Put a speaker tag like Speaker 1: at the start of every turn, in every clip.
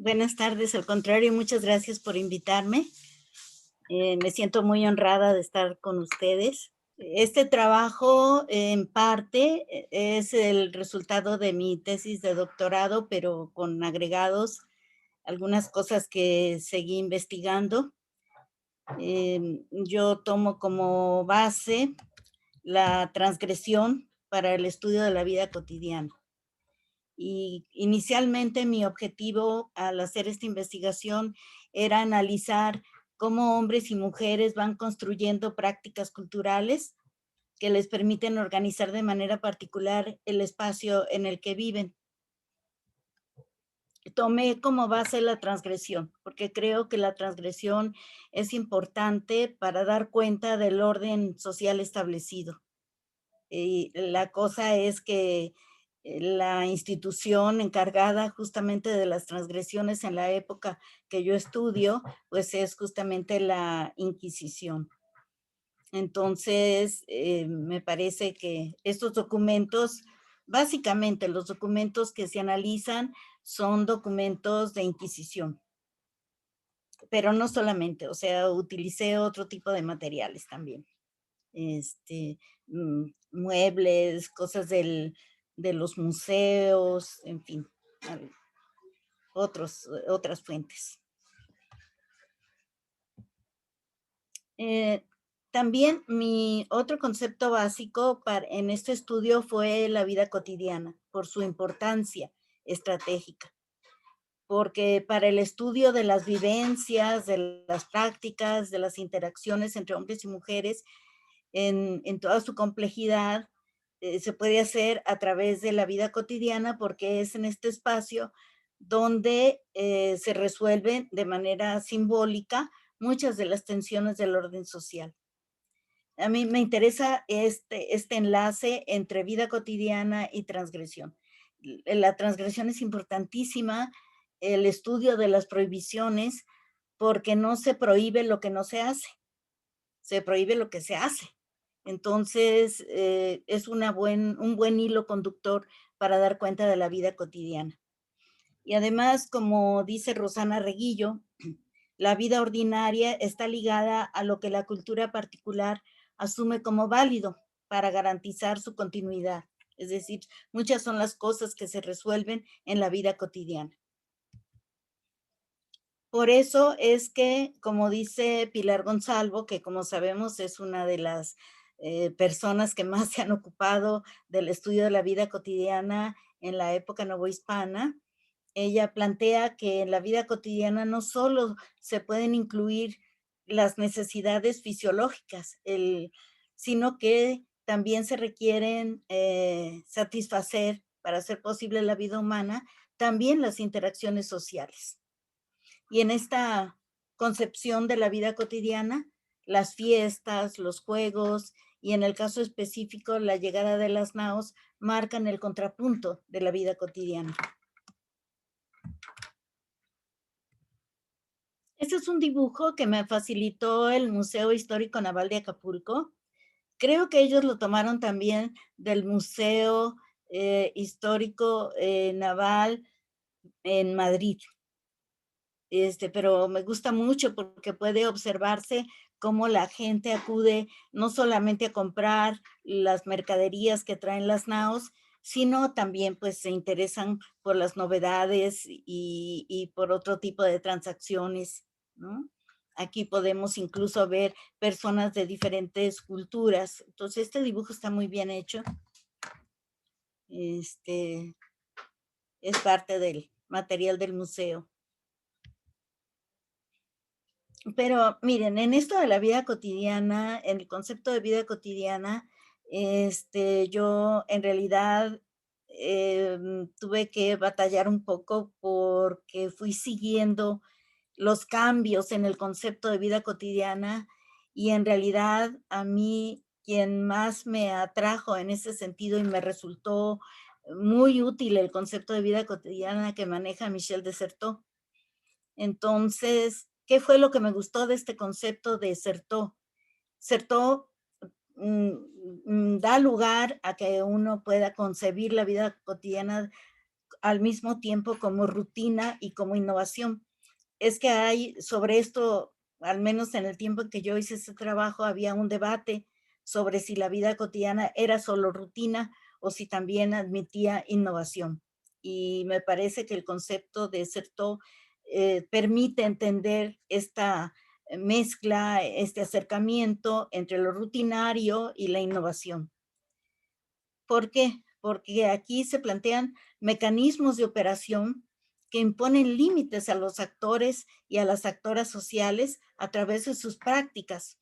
Speaker 1: Buenas tardes, al contrario, muchas gracias por invitarme. Me siento muy honrada de estar con ustedes. Este trabajo, en parte, es el resultado de mi tesis de doctorado, pero con agregados, algunas cosas que seguí investigando. Yo tomo como base la transgresión para el estudio de la vida cotidiana. Y inicialmente mi objetivo al hacer esta investigación era analizar cómo hombres y mujeres van construyendo prácticas culturales que les permiten organizar de manera particular el espacio en el que viven. Tomé como base la transgresión, porque creo que la transgresión es importante para dar cuenta del orden social establecido. Y la cosa es que la institución encargada justamente de las transgresiones en la época que yo estudio, pues es justamente la Inquisición. Entonces, me parece que estos documentos, básicamente los documentos que se analizan son documentos de Inquisición, pero no solamente, o sea, utilicé otro tipo de materiales también. este, Muebles, cosas de los museos, en fin, otras fuentes. Eh, También mi otro concepto básico en este estudio fue la vida cotidiana, por su importancia estratégica, porque para el estudio de las vivencias, de las prácticas, de las interacciones entre hombres y mujeres, en toda su complejidad, se puede hacer a través de la vida cotidiana, porque es en este espacio donde se resuelven de manera simbólica muchas de las tensiones del orden social. A mí me interesa este enlace entre vida cotidiana y transgresión. La transgresión es importantísima, el estudio de las prohibiciones, porque no se prohíbe lo que no se hace, se prohíbe lo que se hace. Entonces, es un buen hilo conductor para dar cuenta de la vida cotidiana. Y además, como dice Rosana Reguillo, la vida ordinaria está ligada a lo que la cultura particular asume como válido para garantizar su continuidad. Es decir, muchas son las cosas que se resuelven en la vida cotidiana. Por eso es que, como dice Pilar Gonzalvo, que como sabemos es una de las personas que más se han ocupado del estudio de la vida cotidiana en la época novohispana, ella plantea que en la vida cotidiana no solo se pueden incluir las necesidades fisiológicas, sino que también se requieren satisfacer para hacer posible la vida humana también las interacciones sociales. Y en esta concepción de la vida cotidiana, las fiestas, los juegos y en el caso específico la llegada de las naos marcan el contrapunto de la vida cotidiana. Este es un dibujo que me facilitó el Museo Histórico Naval de Acapulco. Creo que ellos lo tomaron también del Museo Histórico Naval en Madrid. Pero me gusta mucho porque puede observarse cómo la gente acude no solamente a comprar las mercaderías que traen las naos, sino también pues se interesan por las novedades y por otro tipo de transacciones, ¿no? Aquí podemos incluso ver personas de diferentes culturas. Entonces, este dibujo está muy bien hecho. Este es parte del material del museo. Pero miren, en esto de la vida cotidiana, en el concepto de vida cotidiana, yo en realidad tuve que batallar un poco porque fui siguiendo los cambios en el concepto de vida cotidiana y en realidad a mí quien más me atrajo en ese sentido y me resultó muy útil el concepto de vida cotidiana que maneja Michel de Certeau. Entonces, ¿qué fue lo que me gustó de este concepto de Certeau? Certeau da lugar a que uno pueda concebir la vida cotidiana al mismo tiempo como rutina y como innovación. Es que hay sobre esto, al menos en el tiempo en que yo hice ese trabajo, había un debate sobre si la vida cotidiana era solo rutina o si también admitía innovación. Y me parece que el concepto de Certeau permite entender esta mezcla, este acercamiento entre lo rutinario y la innovación. ¿Por qué? Porque aquí se plantean mecanismos de operación que imponen límites a los actores y a las actoras sociales a través de sus prácticas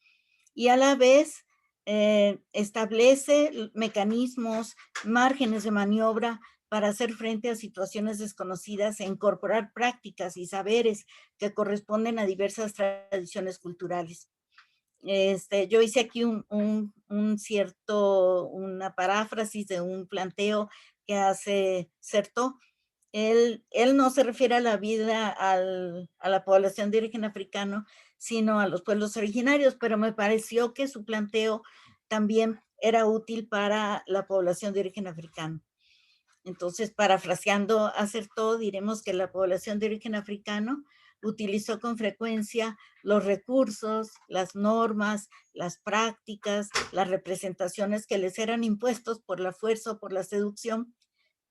Speaker 1: y a la vez establece mecanismos, márgenes de maniobra para hacer frente a situaciones desconocidas e incorporar prácticas y saberes que corresponden a diversas tradiciones culturales. Yo hice aquí una paráfrasis de un planteo que hace Certeau. Él no se refiere a la vida a la población de origen africano, sino a los pueblos originarios, pero me pareció que su planteo también era útil para la población de origen africano. Entonces, parafraseando a Certeau, diremos que la población de origen africano utilizó con frecuencia los recursos, las normas, las prácticas, las representaciones que les eran impuestos por la fuerza o por la seducción,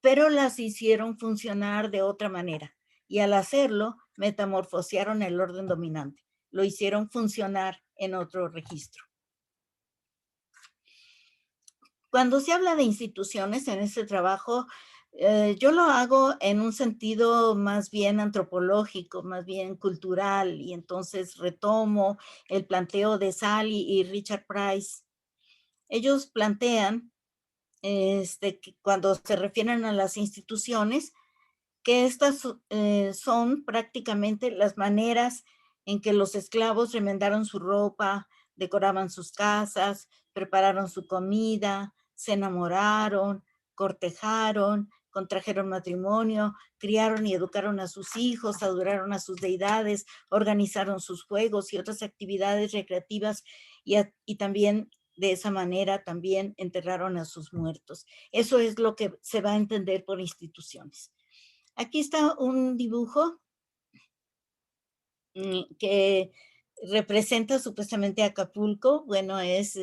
Speaker 1: pero las hicieron funcionar de otra manera. Y al hacerlo, metamorfosearon el orden dominante. Lo hicieron funcionar en otro registro. Cuando se habla de instituciones en este trabajo, yo lo hago en un sentido más bien antropológico, más bien cultural, y entonces retomo el planteo de Sally y Richard Price. Ellos plantean, que cuando se refieren a las instituciones, que estas son prácticamente las maneras en que los esclavos remendaron su ropa, decoraban sus casas, prepararon su comida, se enamoraron, cortejaron, contrajeron matrimonio, criaron y educaron a sus hijos, adoraron a sus deidades, organizaron sus juegos y otras actividades recreativas y también de esa manera también enterraron a sus muertos. Eso es lo que se va a entender por instituciones. Aquí está un dibujo que representa supuestamente Acapulco. Bueno, es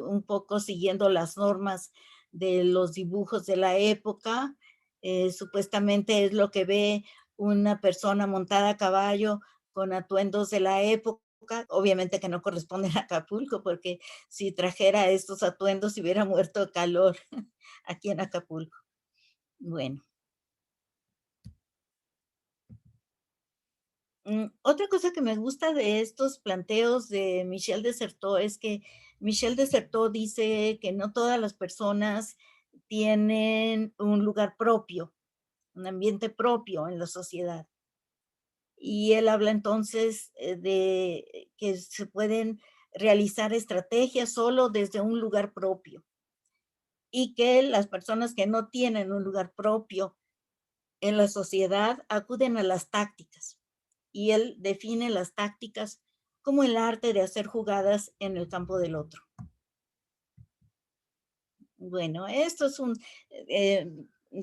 Speaker 1: un poco siguiendo las normas de los dibujos de la época. Supuestamente es lo que ve una persona montada a caballo con atuendos de la época. Obviamente que no corresponden a Acapulco, porque si trajera estos atuendos hubiera muerto de calor aquí en Acapulco. Bueno. Otra cosa que me gusta de estos planteos de Michel de Certeau es que Michel de Certeau dice que no todas las personas tienen un lugar propio, un ambiente propio en la sociedad. Y él habla entonces de que se pueden realizar estrategias solo desde un lugar propio y que las personas que no tienen un lugar propio en la sociedad acuden a las tácticas. Y él define las tácticas como el arte de hacer jugadas en el campo del otro. Bueno, esto es eh,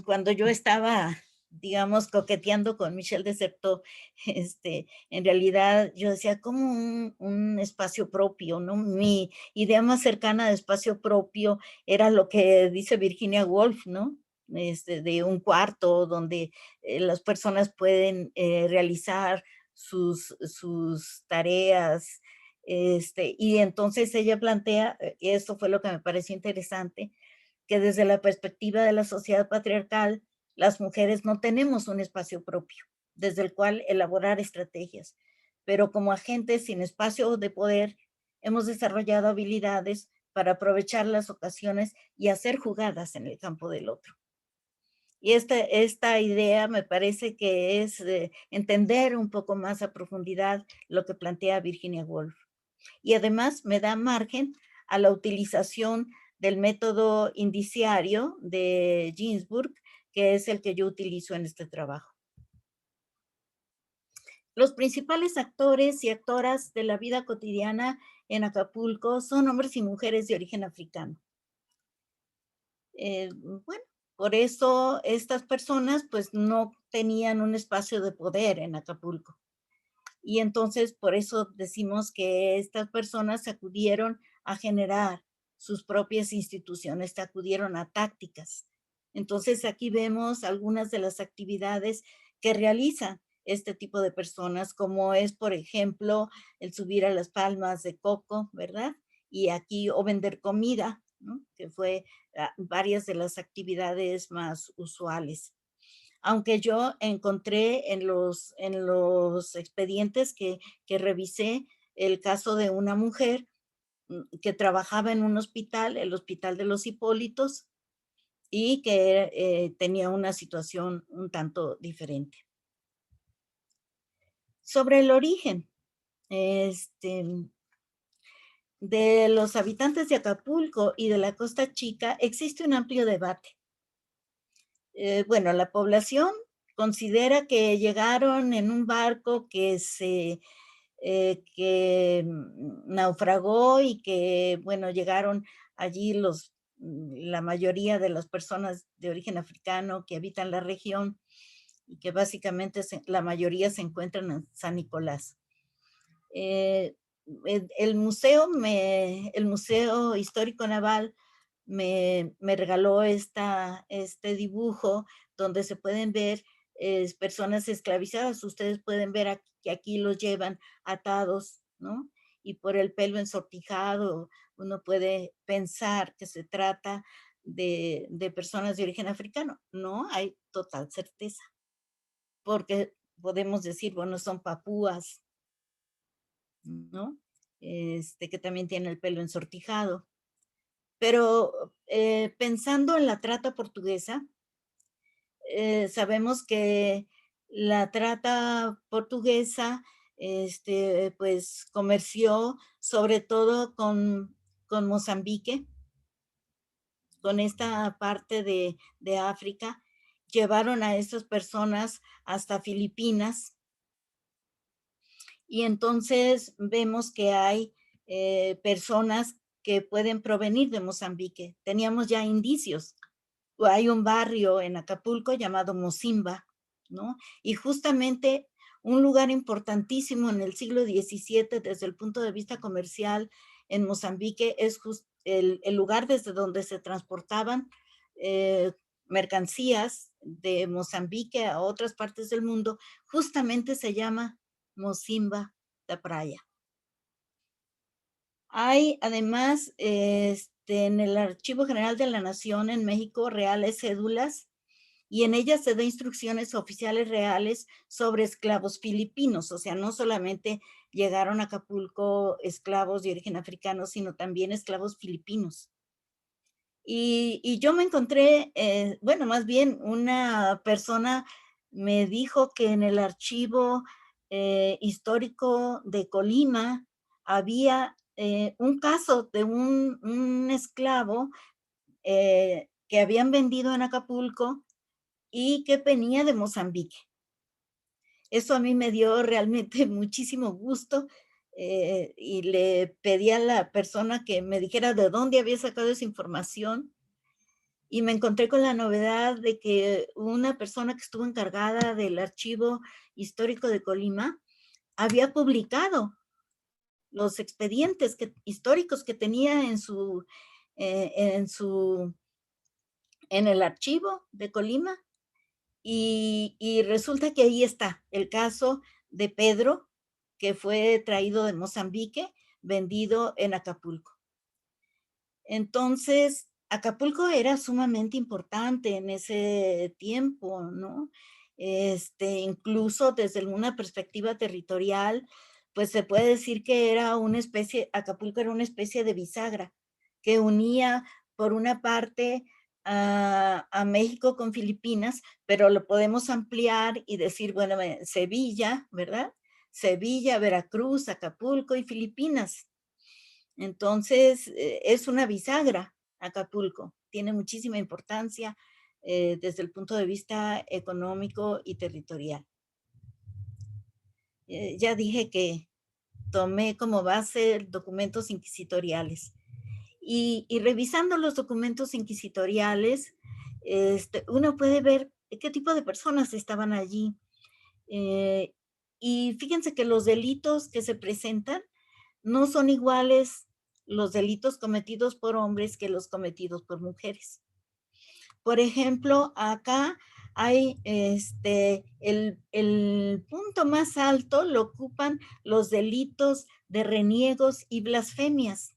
Speaker 1: cuando yo estaba, digamos, coqueteando con Michel de Certeau, en realidad yo decía como un espacio propio, ¿no? Mi idea más cercana de espacio propio era lo que dice Virginia Woolf, ¿no? De un cuarto donde las personas pueden realizar sus tareas, y entonces ella plantea, esto fue lo que me pareció interesante, que desde la perspectiva de la sociedad patriarcal, las mujeres no tenemos un espacio propio desde el cual elaborar estrategias, pero como agentes sin espacio de poder, hemos desarrollado habilidades para aprovechar las ocasiones y hacer jugadas en el campo del otro. Y esta idea me parece que es entender un poco más a profundidad lo que plantea Virginia Woolf. Y además me da margen a la utilización del método indiciario de Ginsburg, que es el que yo utilizo en este trabajo. Los principales actores y actoras de la vida cotidiana en Acapulco son hombres y mujeres de origen africano. Bueno, Por eso estas personas pues no tenían un espacio de poder en Acapulco. Y entonces por eso decimos que estas personas acudieron a generar sus propias instituciones, acudieron a tácticas. Entonces aquí vemos algunas de las actividades que realizan este tipo de personas, como es, por ejemplo, el subir a las palmas de coco, ¿verdad? Y aquí, o vender comida, ¿no? Que fue varias de las actividades más usuales. Aunque yo encontré en los expedientes que revisé el caso de una mujer que trabajaba en un hospital, el Hospital de los Hipólitos, y que tenía una situación un tanto diferente. Sobre el origen, este, de los habitantes de Acapulco y de la Costa Chica, existe un amplio debate. Bueno, la población considera que llegaron en un barco que naufragó y que, bueno, llegaron allí la mayoría de las personas de origen africano que habitan la región y que básicamente la mayoría se encuentran en San Nicolás. Eh, el Museo Histórico Naval me regaló este dibujo donde se pueden ver personas esclavizadas. Ustedes pueden ver que aquí los llevan atados, ¿no? Y por el pelo ensortijado, uno puede pensar que se trata de personas de origen africano. No hay total certeza, porque podemos decir, bueno, son papúas, ¿no? Que también tiene el pelo ensortijado. Pero pensando en la trata portuguesa, sabemos que la trata portuguesa, pues comerció sobre todo con Mozambique, con esta parte de África. Llevaron a estas personas hasta Filipinas y entonces vemos que hay personas que pueden provenir de Mozambique. Teníamos ya indicios. Hay un barrio en Acapulco llamado Mocimba, ¿no? Y justamente un lugar importantísimo en el siglo XVII desde el punto de vista comercial en Mozambique es el lugar desde donde se transportaban eh, mercancías de Mozambique a otras partes del mundo, justamente se llama Mocimba da Praia. Hay además en el Archivo General de la Nación en México reales cédulas y en ellas se da instrucciones oficiales reales sobre esclavos filipinos, o sea, no solamente llegaron a Acapulco esclavos de origen africano, sino también esclavos filipinos. Y yo me encontré, bueno, más bien una persona me dijo que en el archivo histórico de Colima había un caso de un esclavo que habían vendido en Acapulco y que venía de Mozambique. Eso a mí me dio realmente muchísimo gusto y le pedí a la persona que me dijera de dónde había sacado esa información y me encontré con la novedad de que una persona que estuvo encargada del archivo histórico de Colima había publicado los expedientes históricos que tenía en su, en el archivo de Colima y resulta que ahí está el caso de Pedro, que fue traído de Mozambique, vendido en Acapulco. Entonces, Acapulco era sumamente importante en ese tiempo, ¿no? Incluso desde una perspectiva territorial, pues se puede decir que era una especie, Acapulco era una especie de bisagra que unía por una parte a México con Filipinas, pero lo podemos ampliar y decir, bueno, Sevilla, ¿verdad? Sevilla, Veracruz, Acapulco y Filipinas. Entonces, es una bisagra Acapulco, tiene muchísima importancia desde el punto de vista económico y territorial. Ya dije que tomé como base documentos inquisitoriales y revisando los documentos inquisitoriales, uno puede ver qué tipo de personas estaban allí. Eh, y fíjense que los delitos que se presentan no son iguales los delitos cometidos por hombres que los cometidos por mujeres. Por ejemplo, acá hay el punto más alto lo ocupan los delitos de reniegos y blasfemias,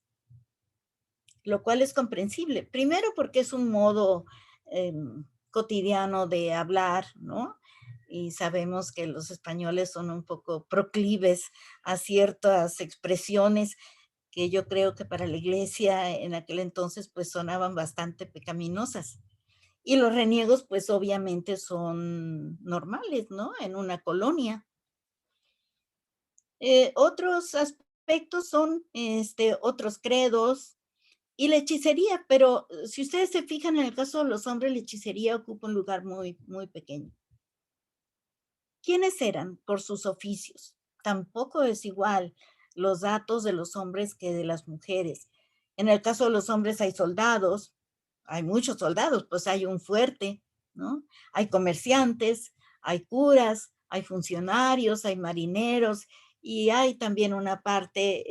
Speaker 1: lo cual es comprensible. Primero porque es un modo cotidiano de hablar, ¿no? Y sabemos que los españoles son un poco proclives a ciertas expresiones que yo creo que para la iglesia en aquel entonces pues sonaban bastante pecaminosas. Y los reniegos pues obviamente son normales, ¿no? En una colonia. Otros aspectos son otros credos, y la hechicería, pero si ustedes se fijan en el caso de los hombres, la hechicería ocupa un lugar muy, muy pequeño. ¿Quiénes eran por sus oficios? Tampoco es igual los datos de los hombres que de las mujeres. En el caso de los hombres hay soldados, hay muchos soldados, pues hay un fuerte, ¿no? Hay comerciantes, hay curas, hay funcionarios, hay marineros y hay también una parte,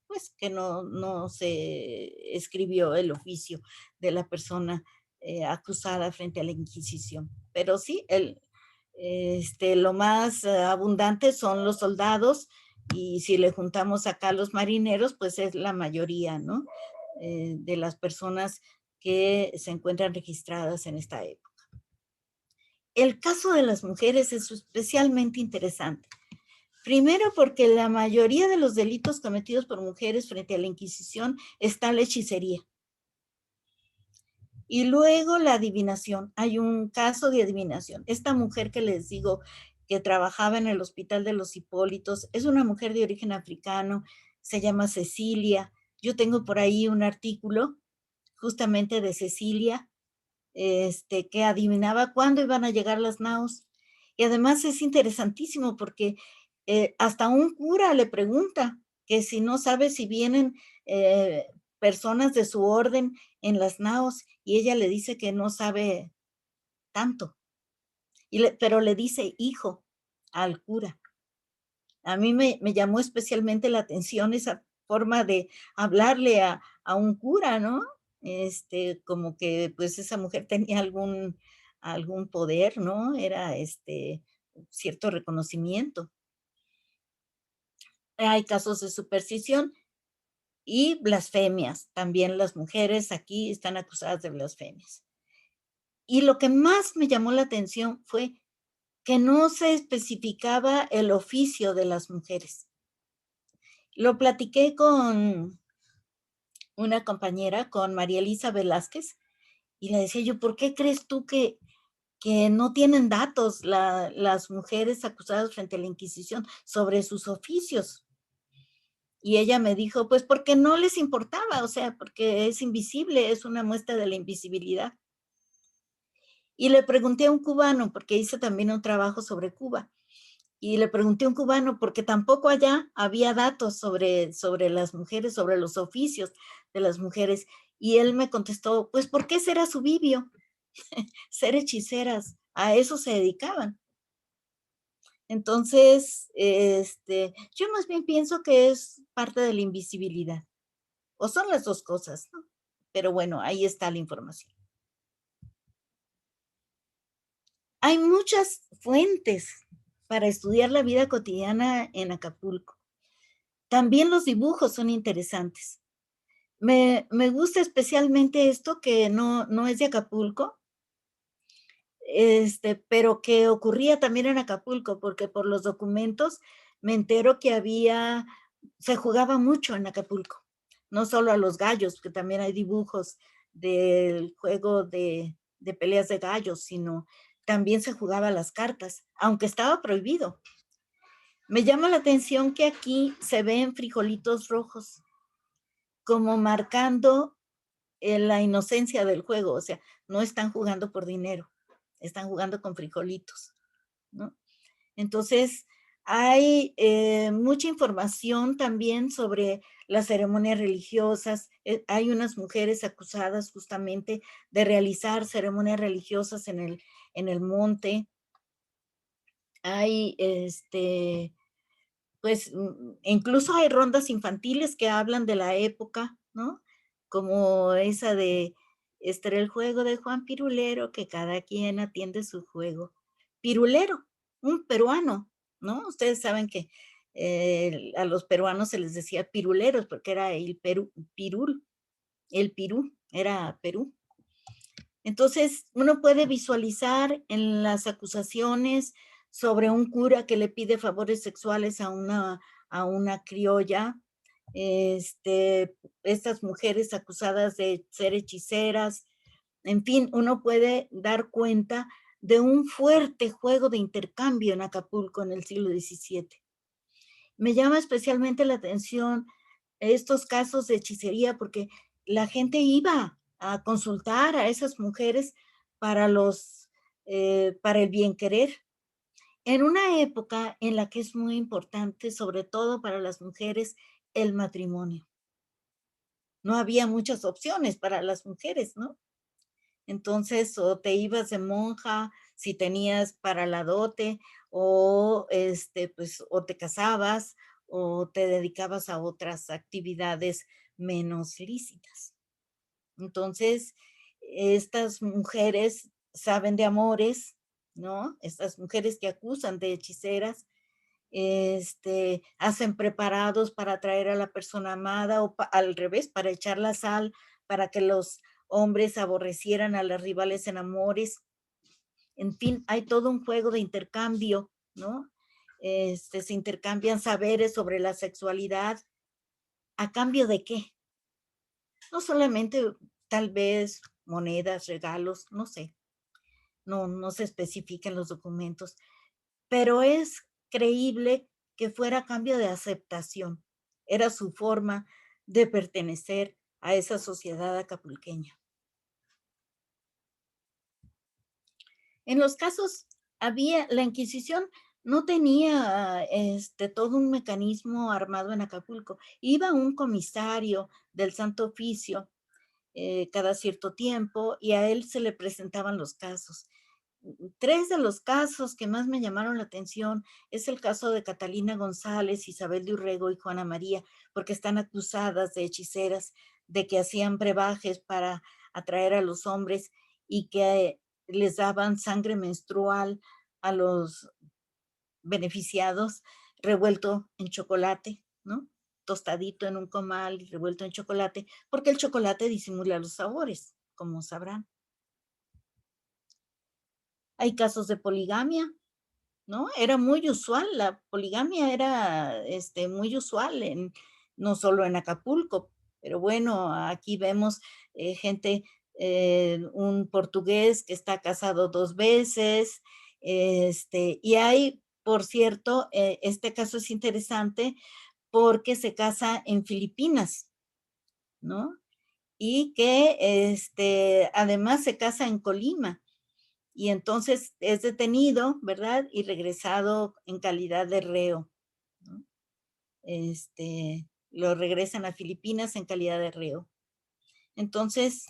Speaker 1: pues que no se escribió el oficio de la persona acusada frente a la Inquisición. Pero sí, lo más abundante son los soldados y si le juntamos acá los marineros, pues es la mayoría, ¿no? De las personas que se encuentran registradas en esta época. El caso de las mujeres es especialmente interesante. Primero porque la mayoría de los delitos cometidos por mujeres frente a la Inquisición está la hechicería. Y luego la adivinación. Hay un caso de adivinación. Esta mujer que les digo que trabajaba en el Hospital de los Hipólitos es una mujer de origen africano, se llama Cecilia. Yo tengo por ahí un artículo justamente de Cecilia, que adivinaba cuándo iban a llegar las naos. Y además es interesantísimo porque hasta un cura le pregunta que si no sabe si vienen personas de su orden en las naos y ella le dice que no sabe tanto, pero le dice hijo al cura. A mí me llamó especialmente la atención esa forma de hablarle a un cura, ¿no? Como que pues esa mujer tenía algún poder, ¿no? Era cierto reconocimiento. Hay casos de superstición y blasfemias. También las mujeres aquí están acusadas de blasfemias. Y lo que más me llamó la atención fue que no se especificaba el oficio de las mujeres. Lo platiqué con una compañera, con María Elisa Velázquez, y le decía yo, ¿por qué crees tú que no tienen datos las mujeres acusadas frente a la Inquisición sobre sus oficios? Y ella me dijo, pues porque no les importaba, o sea, porque es invisible, es una muestra de la invisibilidad. Y le pregunté a un cubano, porque hice también un trabajo sobre Cuba, y le pregunté a un cubano, porque tampoco allá había datos sobre las mujeres, sobre los oficios de las mujeres, y él me contestó, pues porque ese era su vivio, ser hechiceras, a eso se dedicaban. Entonces, yo más bien pienso que es parte de la invisibilidad, o son las dos cosas, ¿no? Pero bueno, ahí está la información. Hay muchas fuentes para estudiar la vida cotidiana en Acapulco. También los dibujos son interesantes. Me gusta especialmente esto que no es de Acapulco, pero que ocurría también en Acapulco, porque por los documentos me entero que se jugaba mucho en Acapulco, no solo a los gallos, que también hay dibujos del juego de peleas de gallos, sino también se jugaba a las cartas, aunque estaba prohibido. Me llama la atención que aquí se ven frijolitos rojos, como marcando la inocencia del juego, o sea, no están jugando por dinero, están jugando con frijolitos, ¿no? Entonces, Hay mucha información también sobre las ceremonias religiosas. Hay unas mujeres acusadas justamente de realizar ceremonias religiosas en el monte. Hay, pues, incluso hay rondas infantiles que hablan de la época, ¿no? Como esa de, este era el juego de Juan Pirulero, que cada quien atiende su juego. Pirulero, un peruano, ¿no? Ustedes saben que a los peruanos se les decía piruleros porque era el Perú, pirul, el Pirú, era Perú. Entonces, uno puede visualizar en las acusaciones sobre un cura que le pide favores sexuales a una criolla, estas mujeres acusadas de ser hechiceras, en fin, uno puede dar cuenta de un fuerte juego de intercambio en Acapulco en el siglo XVII. Me llama especialmente la atención estos casos de hechicería porque la gente iba a consultar a esas mujeres para para el bien querer. En una época en la que es muy importante, sobre todo para las mujeres, el matrimonio. No había muchas opciones para las mujeres, ¿no? Entonces, o te ibas de monja si tenías para la dote, o pues, o te casabas, o te dedicabas a otras actividades menos lícitas. Entonces, estas mujeres saben de amores, ¿no? Estas mujeres que acusan de hechiceras, hacen preparados para atraer a la persona amada o al revés, para echar la sal, para que los hombres aborrecieran a las rivales en amores. En fin, hay todo un juego de intercambio, ¿no? Se intercambian saberes sobre la sexualidad. ¿A cambio de qué? No solamente tal vez monedas, regalos, no sé, no se especifica en los documentos, pero es creíble que fuera a cambio de aceptación. Era su forma de pertenecer a esa sociedad acapulqueña. En los casos la Inquisición no tenía todo un mecanismo armado en Acapulco. Iba un comisario del Santo Oficio cada cierto tiempo y a él se le presentaban los casos. Tres de los casos que más me llamaron la atención es el caso de Catalina González, Isabel de Urrego y Juana María, porque están acusadas de hechiceras, de que hacían brebajes para atraer a los hombres y que les daban sangre menstrual a los beneficiados revuelto en chocolate, ¿no? Tostadito en un comal y revuelto en chocolate, porque el chocolate disimula los sabores, como sabrán. Hay casos de poligamia, ¿no? Era muy usual, la poligamia era muy usual no solo en Acapulco, pero bueno, aquí vemos gente, un portugués que está casado 2 veces, y hay, por cierto, este caso es interesante porque se casa en Filipinas, ¿no? Y que además se casa en Colima y entonces es detenido, ¿verdad? Y regresado en calidad de reo, ¿no? Lo regresan a Filipinas en calidad de reo. Entonces,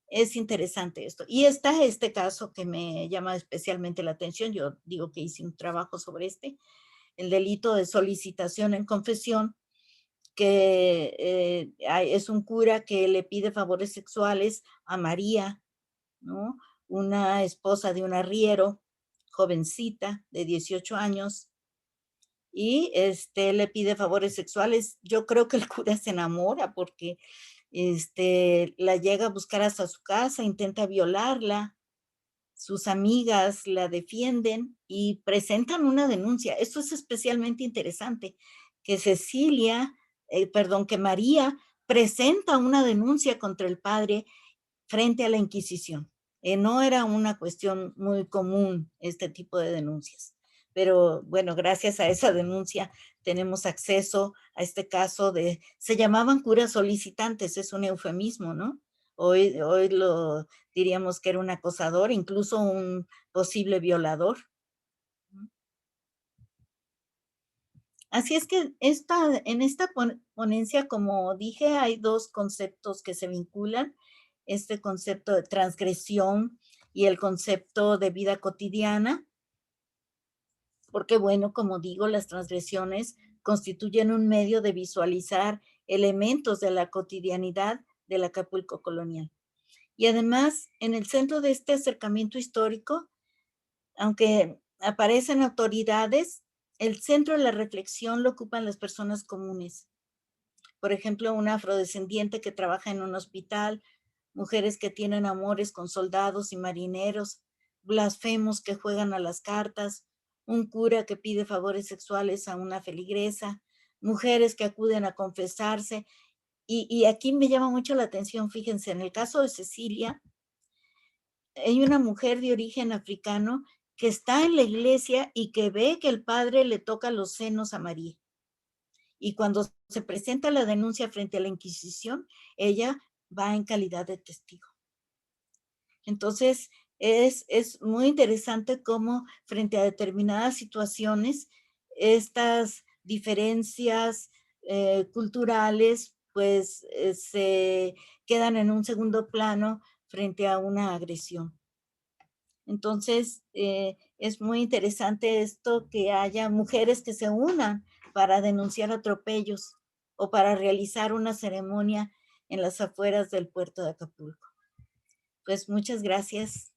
Speaker 1: es interesante esto. Y está este caso que me llama especialmente la atención. Yo digo que hice un trabajo sobre el delito de solicitación en confesión, que es un cura que le pide favores sexuales a María, ¿no? Una esposa de un arriero, jovencita de 18 años, y le pide favores sexuales. Yo creo que el cura se enamora porque la llega a buscar hasta su casa, intenta violarla, sus amigas la defienden y presentan una denuncia. Esto es especialmente interesante, que que María presenta una denuncia contra el padre frente a la Inquisición. No era una cuestión muy común este tipo de denuncias. Pero bueno, gracias a esa denuncia tenemos acceso a este caso se llamaban curas solicitantes, es un eufemismo, ¿no? Hoy lo diríamos que era un acosador, incluso un posible violador. Así es que en esta ponencia, como dije, hay dos conceptos que se vinculan, este concepto de transgresión y el concepto de vida cotidiana, porque bueno, como digo, las transgresiones constituyen un medio de visualizar elementos de la cotidianidad del Acapulco colonial. Y además, en el centro de este acercamiento histórico, aunque aparecen autoridades, el centro de la reflexión lo ocupan las personas comunes. Por ejemplo, una afrodescendiente que trabaja en un hospital, mujeres que tienen amores con soldados y marineros, blasfemos que juegan a las cartas, un cura que pide favores sexuales a una feligresa, mujeres que acuden a confesarse. Y aquí me llama mucho la atención, fíjense, en el caso de Cecilia, hay una mujer de origen africano que está en la iglesia y que ve que el padre le toca los senos a María. Y cuando se presenta la denuncia frente a la Inquisición, ella va en calidad de testigo. Entonces, es muy interesante cómo frente a determinadas situaciones, estas diferencias culturales, pues se quedan en un segundo plano frente a una agresión. Entonces, es muy interesante esto que haya mujeres que se unan para denunciar atropellos o para realizar una ceremonia en las afueras del puerto de Acapulco. Pues muchas gracias.